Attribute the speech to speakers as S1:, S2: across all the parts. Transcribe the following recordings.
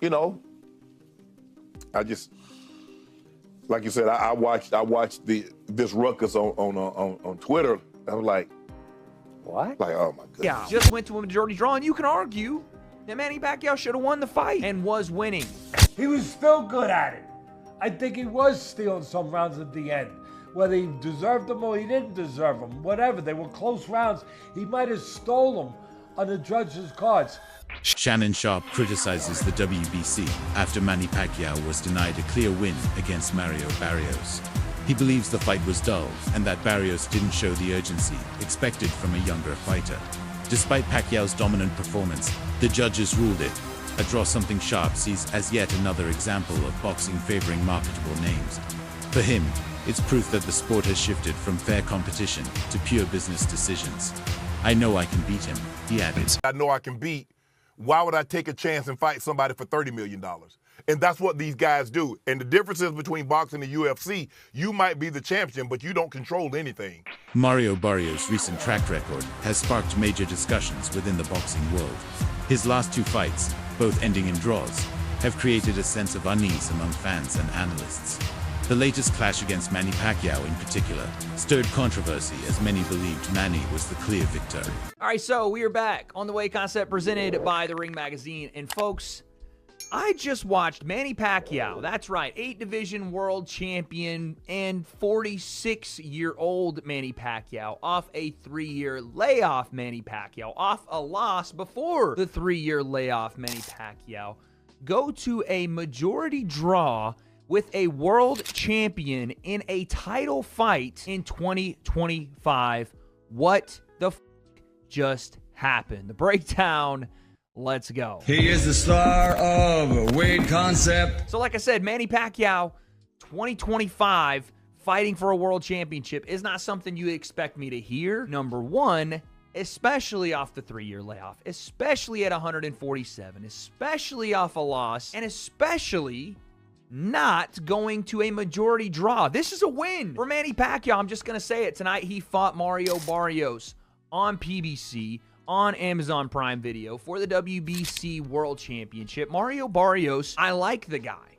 S1: you know, I just, like you said, I watched this ruckus on Twitter. I was like,
S2: what?
S1: Like, oh my goodness.
S3: Yeah, just went to a majority draw, and you can argue that Manny Pacquiao should have won the fight and was winning.
S4: He was still good at it. I think he was stealing some rounds at the end. Whether he deserved them or he didn't deserve them, whatever. They were close rounds. He might have stole them on the judges' cards.
S5: Shannon Sharpe criticizes the WBC after Manny Pacquiao was denied a clear win against Barrios. He believes the fight was dull and that Barrios didn't show the urgency expected from a younger fighter. Despite Pacquiao's dominant performance, the judges ruled it a draw, something Sharpe sees as yet another example of boxing favoring marketable names. For him, it's proof that the sport has shifted from fair competition to pure business decisions. I know I can beat him, he added.
S6: I know I can beat. Why would I take a chance and fight somebody for $30 million? And that's what these guys do. And the difference is between boxing and UFC, you might be the champion, but you don't control anything.
S5: Mario Barrios' recent track record has sparked major discussions within the boxing world. His last two fights, both ending in draws, have created a sense of unease among fans and analysts. The latest clash against Manny Pacquiao in particular stirred controversy as many believed Manny was the clear victor.
S3: All right, so we are back on The Way Concept presented by The Ring Magazine. And folks, I just watched Manny Pacquiao, that's right, 8-division world champion and 46-year-old Manny Pacquiao off a 3-year layoff. Manny Pacquiao off a loss before the 3-year layoff. Manny Pacquiao go to a majority draw with a world champion in a title fight in 2025. What the just happened? The breakdown, let's go.
S7: He is the star of Wade Concept.
S3: So like I said, Manny Pacquiao, 2025, fighting for a world championship is not something you expect me to hear. Number one, especially off the 3-year layoff, especially at 147, especially off a loss, and especially not going to a majority draw. This is a win for Manny Pacquiao. I'm just going to say it. Tonight, he fought Mario Barrios on PBC, on Amazon Prime Video for the WBC World Championship. Mario Barrios, I like the guy,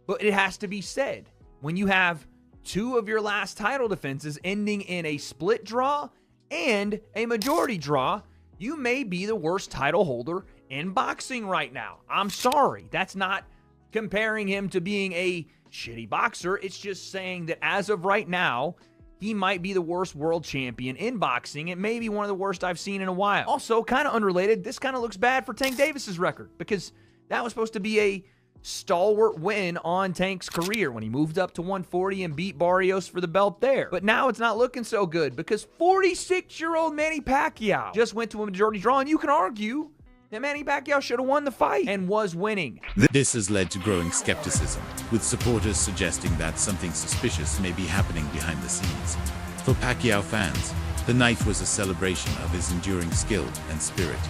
S3: but it has to be said, when you have two of your last title defenses ending in a split draw and a majority draw, you may be the worst title holder in boxing right now. I'm sorry. That's not comparing him to being a shitty boxer. It's just saying that as of right now, he might be the worst world champion in boxing. It may be one of the worst I've seen in a while. Also, kind of unrelated, this kind of looks bad for Tank Davis's record because that was supposed to be a stalwart win on Tank's career when he moved up to 140 and beat Barrios for the belt there. But now it's not looking so good because 46-year-old Manny Pacquiao just went to a majority draw, and you can argue that Manny Pacquiao should have won the fight and was winning.
S5: This has led to growing skepticism, with supporters suggesting that something suspicious may be happening behind the scenes. For Pacquiao fans, the night was a celebration of his enduring skill and spirit.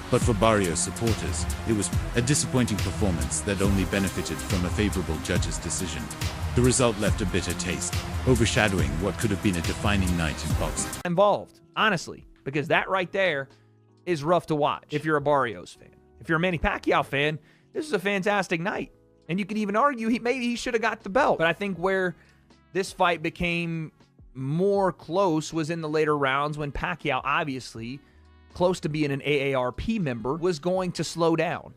S5: But for Barrios supporters, it was a disappointing performance that only benefited from a favorable judge's decision. The result left a bitter taste, overshadowing what could have been a defining night in boxing.
S3: Involved, honestly, because that right there is rough to watch if you're a Barrios fan. If you're a Manny Pacquiao fan, this is a fantastic night. And you could even argue maybe he should have got the belt. But I think where this fight became more close was in the later rounds when Pacquiao, obviously close to being an AARP member, was going to slow down.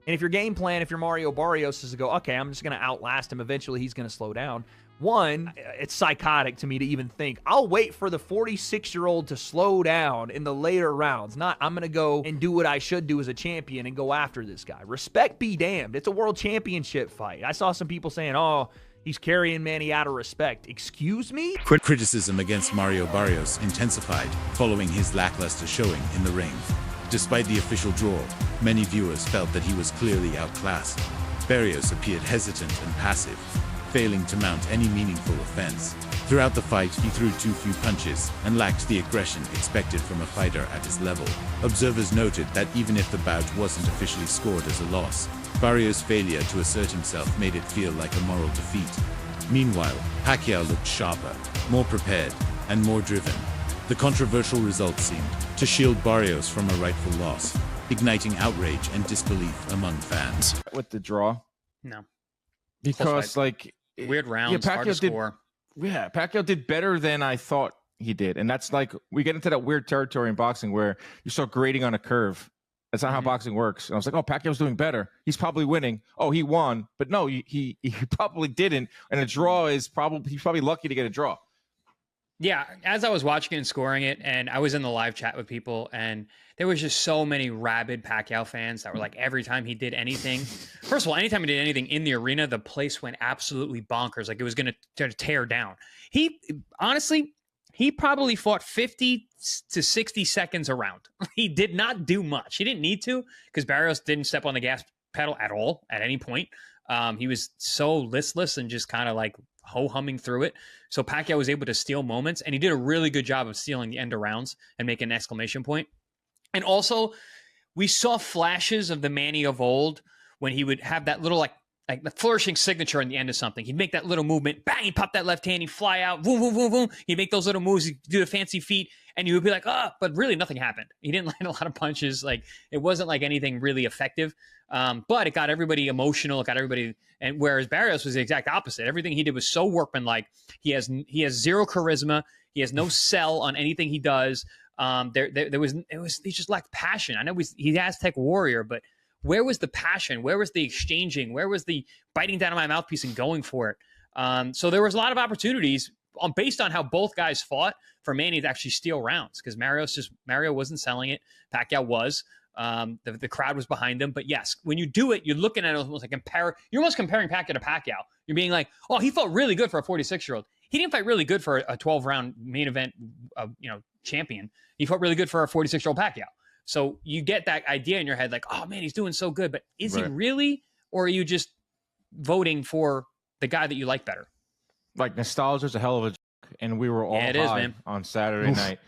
S3: And if your game plan, if you're Mario Barrios, is to go, okay, I'm just going to outlast him. Eventually, he's going to slow down. One, it's psychotic to me to even think, I'll wait for the 46-year-old to slow down in the later rounds. Not, I'm going to go and do what I should do as a champion and go after this guy. Respect be damned. It's a world championship fight. I saw some people saying, oh, he's carrying Manny out of respect. Excuse me?
S5: Criticism against Mario Barrios intensified following his lackluster showing in the ring. Despite the official draw, many viewers felt that he was clearly outclassed. Barrios appeared hesitant and passive, failing to mount any meaningful offense. Throughout the fight, he threw too few punches and lacked the aggression expected from a fighter at his level. Observers noted that even if the bout wasn't officially scored as a loss, Barrios' failure to assert himself made it feel like a moral defeat. Meanwhile, Pacquiao looked sharper, more prepared, and more driven. The controversial result seemed to shield Barrios from a rightful loss. igniting outrage and disbelief among fans.
S2: With the draw?
S8: No.
S2: Because, like...
S8: Weird rounds, hard to score.
S2: Yeah, Pacquiao did better than I thought he did. And that's like, we get into that weird territory in boxing where you start grading on a curve. That's not how boxing works. And I was like, oh, Pacquiao's doing better. He's probably winning. Oh, he won. But no, he probably didn't. And a draw is he's probably lucky to get a draw.
S8: Yeah, as I was watching it and scoring it, and I was in the live chat with people, and there was just so many rabid Pacquiao fans that were like, every time he did anything, first of all, anytime he did anything in the arena, the place went absolutely bonkers. Like it was going to tear down. Honestly, he probably fought 50 to 60 seconds a round. He did not do much. He didn't need to, because Barrios didn't step on the gas pedal at all at any point. He was so listless and just kind of like ho-humming through it. So Pacquiao was able to steal moments, and he did a really good job of stealing the end of rounds and making an exclamation point. And also, we saw flashes of the Manny of old when he would have that little like the flourishing signature in the end of something. He'd make that little movement, bang, he'd pop that left hand, he'd fly out, boom, boom, boom, boom. He'd make those little moves, he'd do the fancy feet, and you would be like, oh, but really nothing happened. He didn't land a lot of punches. Like it wasn't like anything really effective. But it got everybody emotional. It got everybody, and whereas Barrios was the exact opposite. Everything he did was so workmanlike. He has zero charisma. He has no sell on anything he does. He just lacked passion. I know he's Aztec warrior, but where was the passion? Where was the exchanging? Where was the biting down on my mouthpiece and going for it? So there was a lot of opportunities based on how both guys fought for Manny to actually steal rounds, because Mario wasn't selling it. Pacquiao was. The crowd was behind him. But yes, when you do it, you're looking at it almost like you're almost comparing Pacquiao to Pacquiao. You're being like, oh, he fought really good for a 46-year-old. He didn't fight really good for a 12-round main event, champion. He fought really good for a 46-year-old Pacquiao. So you get that idea in your head, like, oh man, he's doing so good. But is he really, or are you just voting for the guy that you like better?
S2: Like nostalgia is a hell of a joke, and we were all high on Saturday night.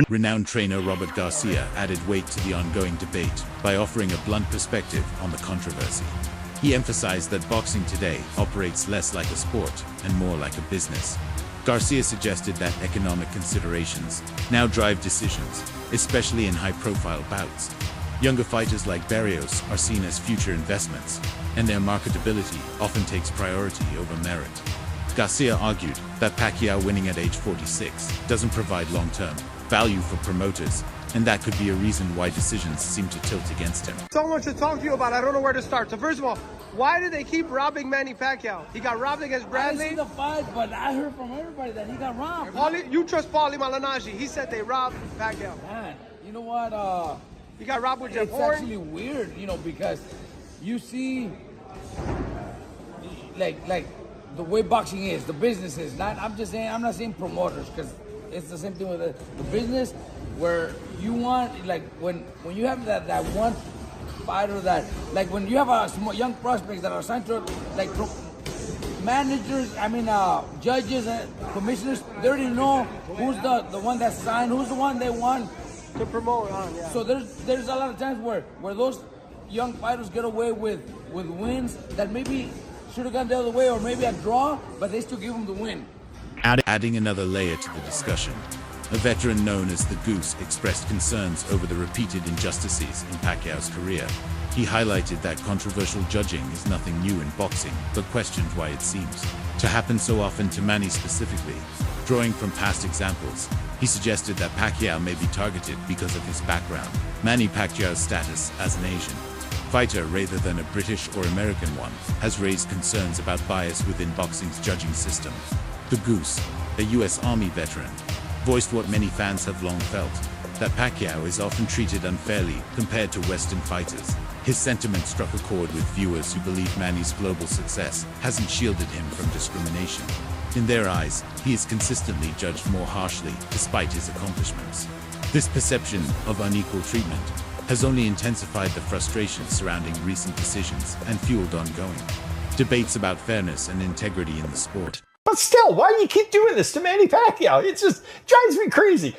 S5: Renowned trainer Robert Garcia added weight to the ongoing debate by offering a blunt perspective on the controversy. He emphasized that boxing today operates less like a sport and more like a business. Garcia suggested that economic considerations now drive decisions, especially in high-profile bouts. Younger fighters like Barrios are seen as future investments, and their marketability often takes priority over merit. Garcia argued that Pacquiao winning at age 46 doesn't provide long-term value for promoters, and that could be a reason why decisions seem to tilt against him.
S9: So much to talk to you about, I don't know where to start. So first of all, why do they keep robbing Manny Pacquiao? He got robbed against Bradley.
S4: I didn't see the fight, but I heard from everybody that he got robbed.
S9: You trust Paulie Malignaggi. He said they robbed Pacquiao.
S4: Man, you know what?
S9: He got robbed with Jeff
S4: It's
S9: Horn.
S4: actually weird, because you see, like the way boxing is, the business is. I'm not saying promoters, because it's the same thing with the business, where you want, like when you have that one fighter that, like when you have a young prospects that are signed to, like managers, judges and commissioners, they already know who's the one that's signed, who's the one they want
S9: to promote. Yeah.
S4: So there's a lot of times where those young fighters get away with wins that maybe should have gone the other way, or maybe a draw, but they still give them the win.
S5: Adding another layer to the discussion, a veteran known as the Goose expressed concerns over the repeated injustices in Pacquiao's career. He highlighted that controversial judging is nothing new in boxing, but questioned why it seems to happen so often to Manny specifically. Drawing from past examples, he suggested that Pacquiao may be targeted because of his background, Manny Pacquiao's status as an Asian fighter rather than a British or American one, has raised concerns about bias within boxing's judging system. The Goose, a U.S. Army veteran, voiced what many fans have long felt, that Pacquiao is often treated unfairly compared to Western fighters. His sentiment struck a chord with viewers who believe Manny's global success hasn't shielded him from discrimination. In their eyes, he is consistently judged more harshly despite his accomplishments. This perception of unequal treatment has only intensified the frustration surrounding recent decisions and fueled ongoing debates about fairness and integrity in the sport.
S10: But still, why do you keep doing this to Manny Pacquiao? It just drives me crazy.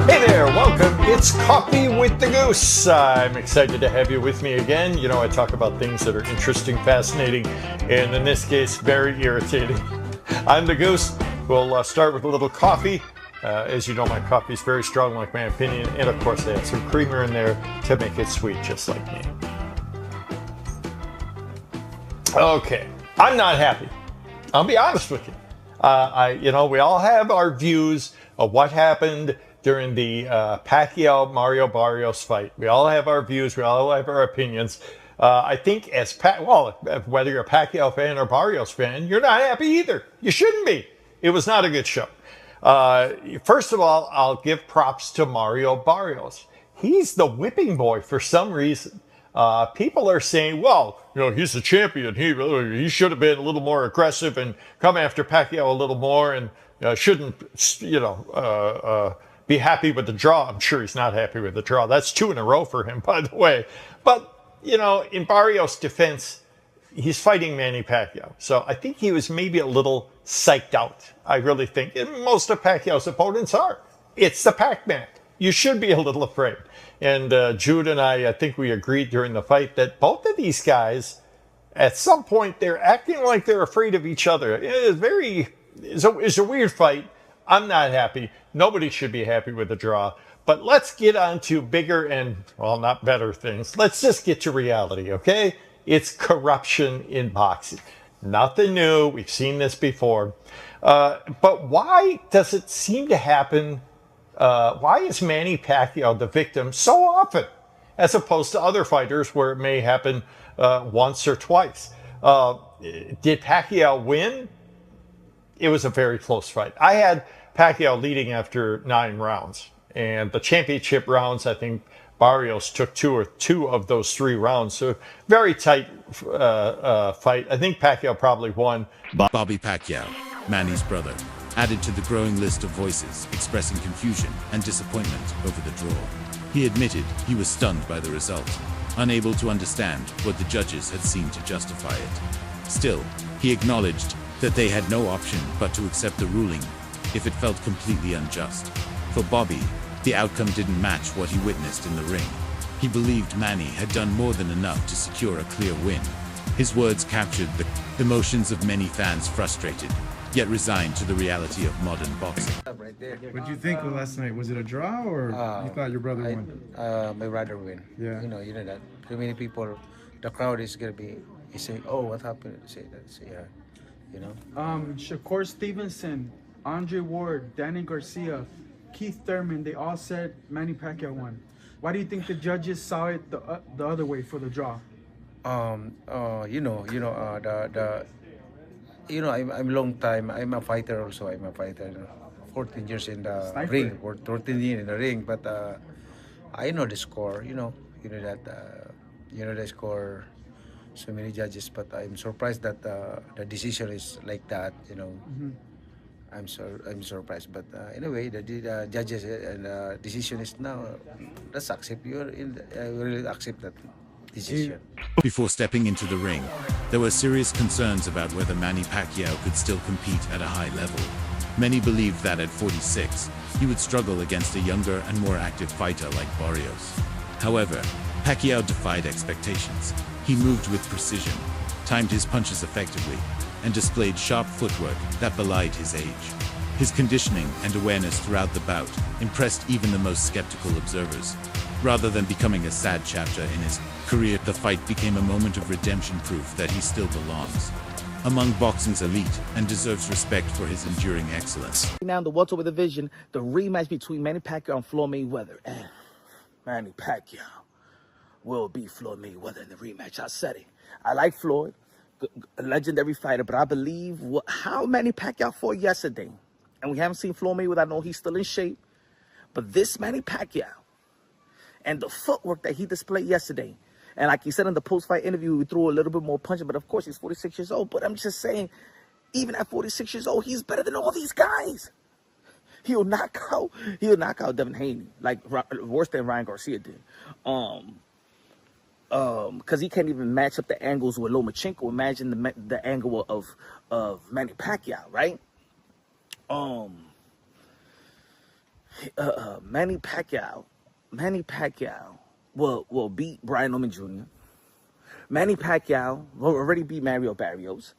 S10: Hey there, welcome. It's Coffee with the Goose. I'm excited to have you with me again. You know, I talk about things that are interesting, fascinating, and in this case, very irritating. I'm the Goose. We'll start with a little coffee, As you know, my coffee is very strong, like my opinion, and of course I add some creamer in there to make it sweet, just like me. Okay, I'm not happy. I'll be honest with you. We all have our views of what happened during the Pacquiao-Mario Barrios fight. We all have our views. We all have our opinions. I think whether you're a Pacquiao fan or Barrios fan, you're not happy either. You shouldn't be. It was not a good show. First of all, I'll give props to Mario Barrios. He's the whipping boy for some reason. People are saying, well, he's the champion. He should have been a little more aggressive and come after Pacquiao a little more and shouldn't, be happy with the draw. I'm sure he's not happy with the draw. That's 2 in a row for him, by the way. But, in Barrios' defense, he's fighting Manny Pacquiao. So I think he was maybe a little psyched out. I really think. And most of Pacquiao's opponents are. It's the Pac-Man. You should be a little afraid. And Jude and I think we agreed during the fight that both of these guys, at some point, they're acting like they're afraid of each other. It's a weird fight. I'm not happy. Nobody should be happy with the draw. But let's get on to bigger and, not better things. Let's just get to reality, okay? It's corruption in boxing. Nothing new. We've seen this before. But why does it seem to happen? Why is Manny Pacquiao the victim so often, as opposed to other fighters where it may happen once or twice? Did Pacquiao win? It was a very close fight. I had Pacquiao leading after 9 rounds. And the championship rounds, I think Barrios took 2 of those 3 rounds. So very tight fight. I think Pacquiao probably won.
S5: Bobby Pacquiao, Manny's brother, added to the growing list of voices expressing confusion and disappointment over the draw. He admitted he was stunned by the result, unable to understand what the judges had seemed to justify it. Still, he acknowledged that they had no option but to accept the ruling if it felt completely unjust. For Bobby, the outcome didn't match what he witnessed in the ring. He believed Manny had done more than enough to secure a clear win. His words captured the emotions of many fans frustrated, yet resigned to the reality of modern boxing.
S11: Right there.
S12: What did you think of last night? Was it a draw or you thought your brother won?
S11: My brother win.
S12: Yeah.
S11: You know that. Too many people, the crowd is gonna be saying, "Oh, what happened?" Say that. Say,
S12: Shakur Stevenson, Andre Ward, Danny Garcia, Keith Thurman, they all said Manny Pacquiao won. Why do you think the judges saw it the other way for the draw?
S11: I'm long time. I'm a fighter also. I'm a fighter. 14 years in the ring, or 13 years in the ring. But I know the score. You know the score. So many judges, but I'm surprised that the decision is like that. I'm surprised. But anyway, the judges and the decision is now. Let's accept. We really accept that decision.
S5: Before stepping into the ring, there were serious concerns about whether Manny Pacquiao could still compete at a high level. Many believed that at 46, he would struggle against a younger and more active fighter like Barrios. However, Pacquiao defied expectations. He moved with precision, timed his punches effectively, and displayed sharp footwork that belied his age. His conditioning and awareness throughout the bout impressed even the most skeptical observers. Rather than becoming a sad chapter in his career, the fight became a moment of redemption proof that he still belongs among boxing's elite and deserves respect for his enduring excellence.
S13: Now in the welterweight division, the rematch between Manny Pacquiao and Floyd Mayweather. And Manny Pacquiao will beat Floyd Mayweather in the rematch. I said it. I like Floyd, a legendary fighter, but I believe how Manny Pacquiao fought yesterday, and we haven't seen Floyd Mayweather. I know he's still in shape, but this Manny Pacquiao and the footwork that he displayed yesterday, and like he said in the post-fight interview, we threw a little bit more punch, but of course he's 46 years old. But I'm just saying, even at 46 years old, he's better than all these guys. He'll knock out Devin Haney, like worse than Ryan Garcia did. Because he can't even match up the angles with Lomachenko. Imagine the angle of Manny Pacquiao, right? Manny Pacquiao will beat Brian Norman Jr. Manny Pacquiao will already beat Mario Barrios.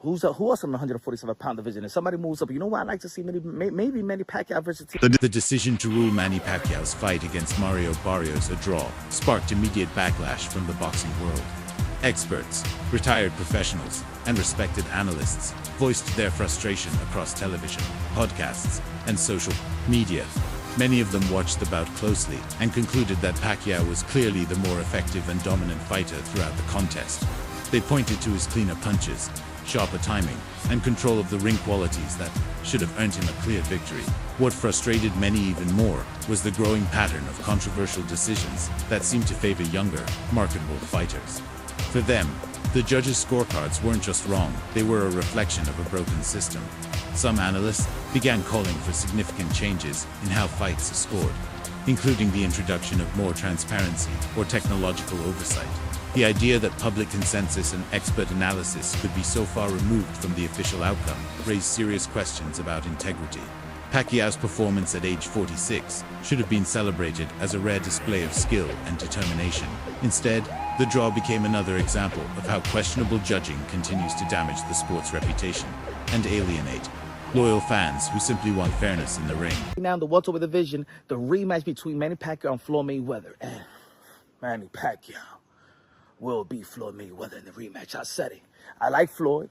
S13: who else in the 147-pound division? If somebody moves up, you know what? I'd like to see maybe Manny Pacquiao versus...
S5: The decision to rule Manny Pacquiao's fight against Mario Barrios a draw sparked immediate backlash from the boxing world. Experts, retired professionals, and respected analysts voiced their frustration across television, podcasts, and social media. Many of them watched the bout closely and concluded that Pacquiao was clearly the more effective and dominant fighter throughout the contest. They pointed to his cleaner punches, sharper timing, and control of the ring qualities that should have earned him a clear victory. What frustrated many even more was the growing pattern of controversial decisions that seemed to favor younger, marketable fighters. For them, the judges' scorecards weren't just wrong, they were a reflection of a broken system. Some analysts began calling for significant changes in how fights are scored, including the introduction of more transparency or technological oversight. The idea that public consensus and expert analysis could be so far removed from the official outcome raised serious questions about integrity. Pacquiao's performance at age 46 should have been celebrated as a rare display of skill and determination. Instead, the draw became another example of how questionable judging continues to damage the sport's reputation and alienate loyal fans who simply want fairness in the ring.
S13: Now in the welterweight division, the rematch between Manny Pacquiao and Floyd Mayweather. And Manny Pacquiao will beat Floyd Mayweather in the rematch. I said it. I like Floyd,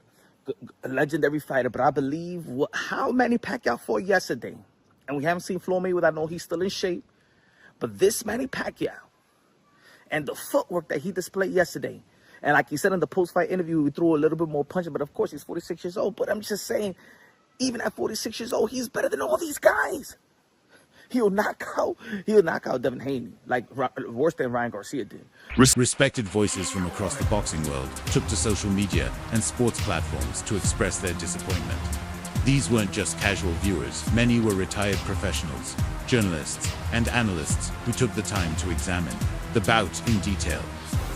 S13: a legendary fighter, but I believe how Manny Pacquiao fought yesterday, and we haven't seen Floyd Mayweather. I know he's still in shape, but this Manny Pacquiao and the footwork that he displayed yesterday, and like he said in the post-fight interview, he threw a little bit more punch, but of course he's 46 years old. But I'm just saying, even at 46 years old, he's better than all these guys. He'll knock out Devin Haney, like worse than Ryan Garcia did.
S5: Respected voices from across the boxing world took to social media and sports platforms to express their disappointment. These weren't just casual viewers. Many were retired professionals, journalists, and analysts who took the time to examine the bout in detail.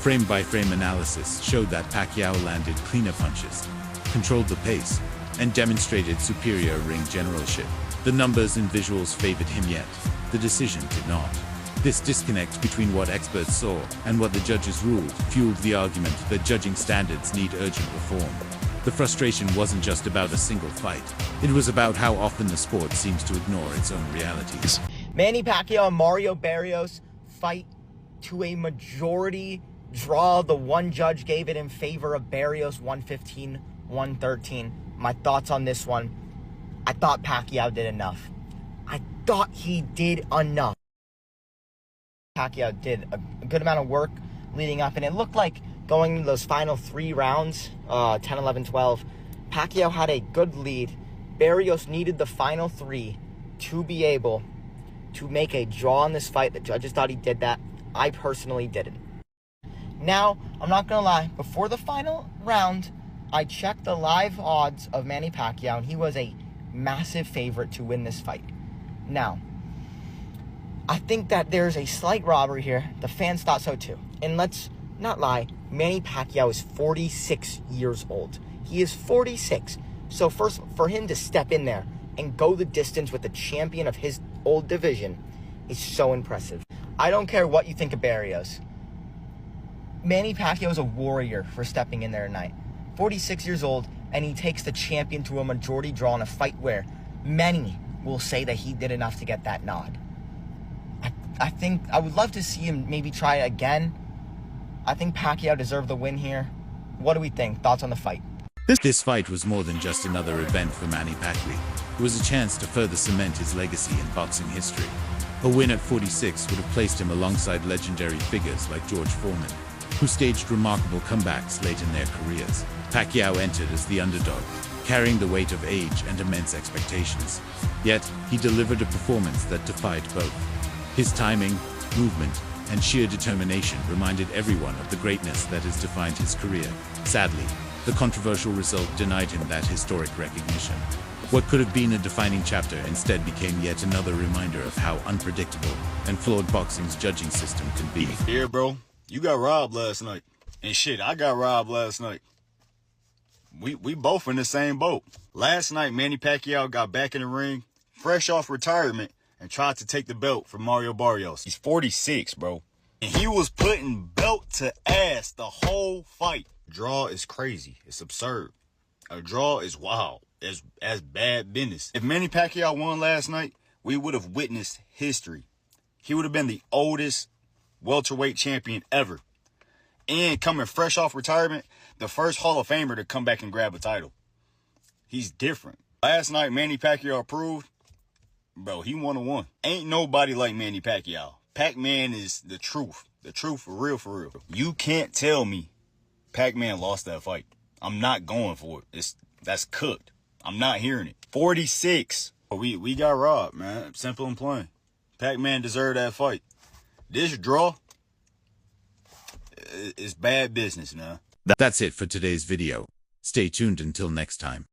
S5: Frame-by-frame analysis showed that Pacquiao landed cleaner punches, controlled the pace, and demonstrated superior ring generalship. The numbers and visuals favored him, yet the decision did not. This disconnect between what experts saw and what the judges ruled fueled the argument that judging standards need urgent reform. The frustration wasn't just about a single fight. It was about how often the sport seems to ignore its own realities.
S14: Manny Pacquiao and Mario Barrios fight to a majority draw. The one judge gave it in favor of Barrios, 115-113. My thoughts on this one: I thought Pacquiao did enough. I thought he did enough. Pacquiao did a good amount of work leading up, and it looked like going into those final 3 rounds, 10, 11, 12, Pacquiao had a good lead. Barrios needed the final 3 to be able to make a draw in this fight. The judges thought he did that. I personally didn't. Now, I'm not going to lie, before the final round, I checked the live odds of Manny Pacquiao, and he was a massive favorite to win this fight. Now, I think that there's a slight robbery here. The fans thought so too. And let's not lie, Manny Pacquiao is 46 years old. He is 46. So first, for him to step in there and go the distance with the champion of his old division is so impressive. I don't care what you think of Barrios. Manny Pacquiao is a warrior for stepping in there tonight. 46 years old, and he takes the champion to a majority draw in a fight where many will say that he did enough to get that nod. I think I would love to see him maybe try it again. I think Pacquiao deserved the win here. What do we think? Thoughts on the fight?
S5: This fight was more than just another event for Manny Pacquiao. It was a chance to further cement his legacy in boxing history. A win at 46 would have placed him alongside legendary figures like George Foreman, who staged remarkable comebacks late in their careers. Pacquiao entered as the underdog, carrying the weight of age and immense expectations. Yet, he delivered a performance that defied both. His timing, movement, and sheer determination reminded everyone of the greatness that has defined his career. Sadly, the controversial result denied him that historic recognition. What could have been a defining chapter instead became yet another reminder of how unpredictable and flawed boxing's judging system can be.
S15: Yeah, bro, you got robbed last night. And shit, I got robbed last night. We both in the same boat. Last night, Manny Pacquiao got back in the ring, fresh off retirement, and tried to take the belt from Mario Barrios. He's 46, bro. And he was putting belt to ass the whole fight. Draw is crazy. It's absurd. A draw is wild. As bad business. If Manny Pacquiao won last night, we would have witnessed history. He would have been the oldest welterweight champion ever. And coming fresh off retirement, the first Hall of Famer to come back and grab a title. He's different. Last night, Manny Pacquiao proved, bro, he 1-1. Ain't nobody like Manny Pacquiao. Pac-Man is the truth. The truth for real, for real. You can't tell me Pac-Man lost that fight. I'm not going for it. That's cooked. I'm not hearing it. 46. We got robbed, man. Simple and plain. Pac-Man deserved that fight. This draw is bad business, man.
S5: That's it for today's video. Stay tuned until next time.